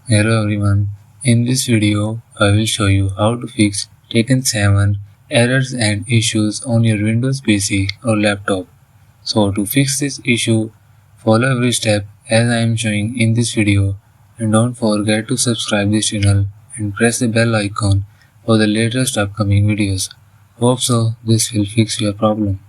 Hello everyone, in this video I will show you how to fix TEKKEN 7 errors and issues on your Windows PC or laptop. So to fix this issue, follow every step as I am showing in this video, and don't forget to subscribe this channel and press the bell icon for the latest upcoming videos. Hope so this will fix your problem.